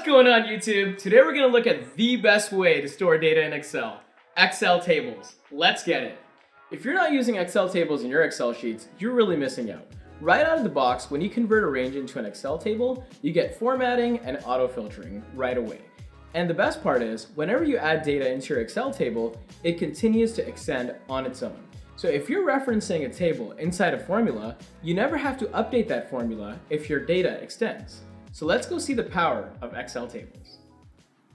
going on YouTube? Today we're going to look at the best way to store data in Excel, Excel tables. Let's get it. If you're not using Excel tables in your Excel sheets, you're really missing out. Right out of the box, when you convert a range into an Excel table, you get formatting and auto-filtering right away. And the best part is, whenever you add data into your Excel table, it continues to extend on its own. So if you're referencing a table inside a formula, you never have to update that formula if your data extends. So let's go see the power of Excel tables.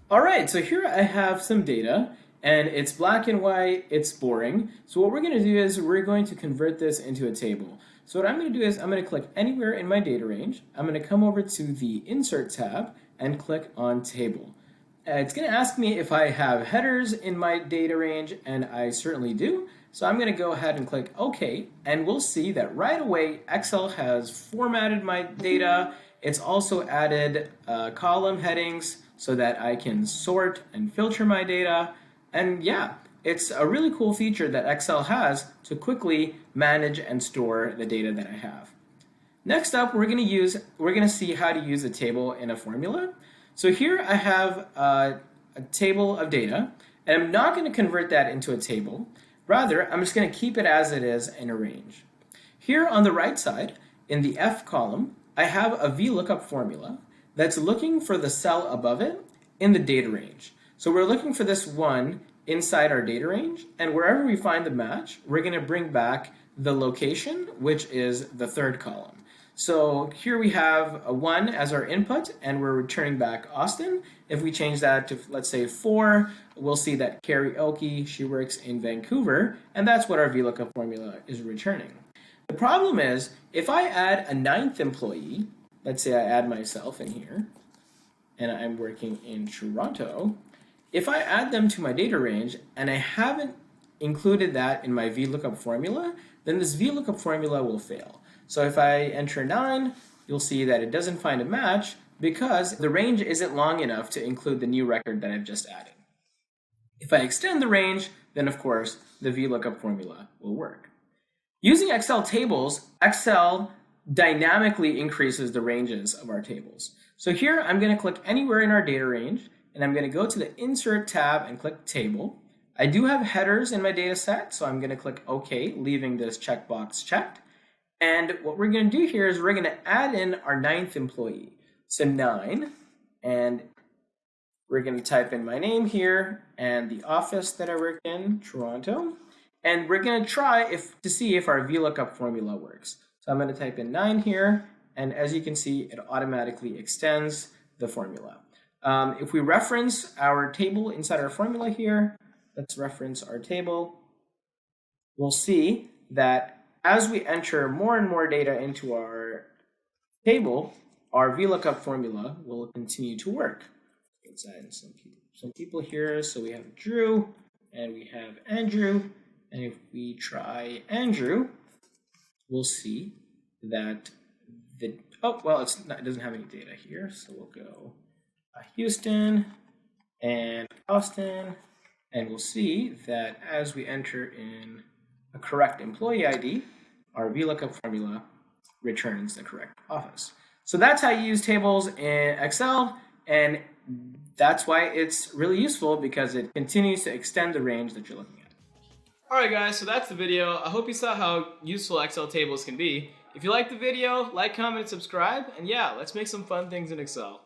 All right, so here I have some data and it's black and white, it's boring. So what we're gonna do is we're going to convert this into a table. So what I'm gonna do is I'm gonna click anywhere in my data range. I'm gonna come over to the Insert tab and click on Table. It's gonna ask me if I have headers in my data range, and I certainly do. So I'm gonna go ahead and click OK, and we'll see that right away Excel has formatted my data. It's also added column headings so that I can sort and filter my data. And yeah, it's a really cool feature that Excel has to quickly manage and store the data that I have. Next up, we're gonna see how to use a table in a formula. So here I have a table of data, and I'm not gonna convert that into a table. Rather, I'm just gonna keep it as it is in a range. Here on the right side, in the F column, I have a VLookup formula that's looking for the cell above it in the data range. So we're looking for this one inside our data range, and wherever we find the match, we're going to bring back the location, which is the third column. So here we have a 1 as our input, and we're returning back Austin. If we change that to, let's say, 4, we'll see that karaoke, she works in Vancouver, and that's what our VLookup formula is returning. The problem is, if I add a 9th employee, let's say I add myself in here, and I'm working in Toronto, if I add them to my data range and I haven't included that in my VLookup formula, then this VLookup formula will fail. So if I enter 9, you'll see that it doesn't find a match because the range isn't long enough to include the new record that I've just added. If I extend the range, then of course the VLookup formula will work. Using Excel tables, Excel dynamically increases the ranges of our tables. So here I'm going to click anywhere in our data range, and I'm going to go to the Insert tab and click Table. I do have headers in my data set, so I'm going to click OK, leaving this checkbox checked. And what we're going to do here is we're going to add in our 9th employee. So 9, and we're going to type in my name here and the office that I work in, Toronto. And we're going to try to see if our VLookup formula works. So I'm going to type in 9 here, and as you can see, it automatically extends the formula. If we reference our table inside our formula here, let's reference our table, we'll see that as we enter more and more data into our table, our VLookup formula will continue to work. Let's add in some people here. So we have Drew, and we have Andrew. And if we try Andrew, we'll see that it doesn't have any data here. So we'll go Houston and Austin, and we'll see that as we enter in a correct employee ID, our VLookup formula returns the correct office. So that's how you use tables in Excel, and that's why it's really useful because it continues to extend the range that you're looking at. Alright guys, so that's the video. I hope you saw how useful Excel tables can be. If you liked the video, like, comment, and subscribe, and yeah, let's make some fun things in Excel.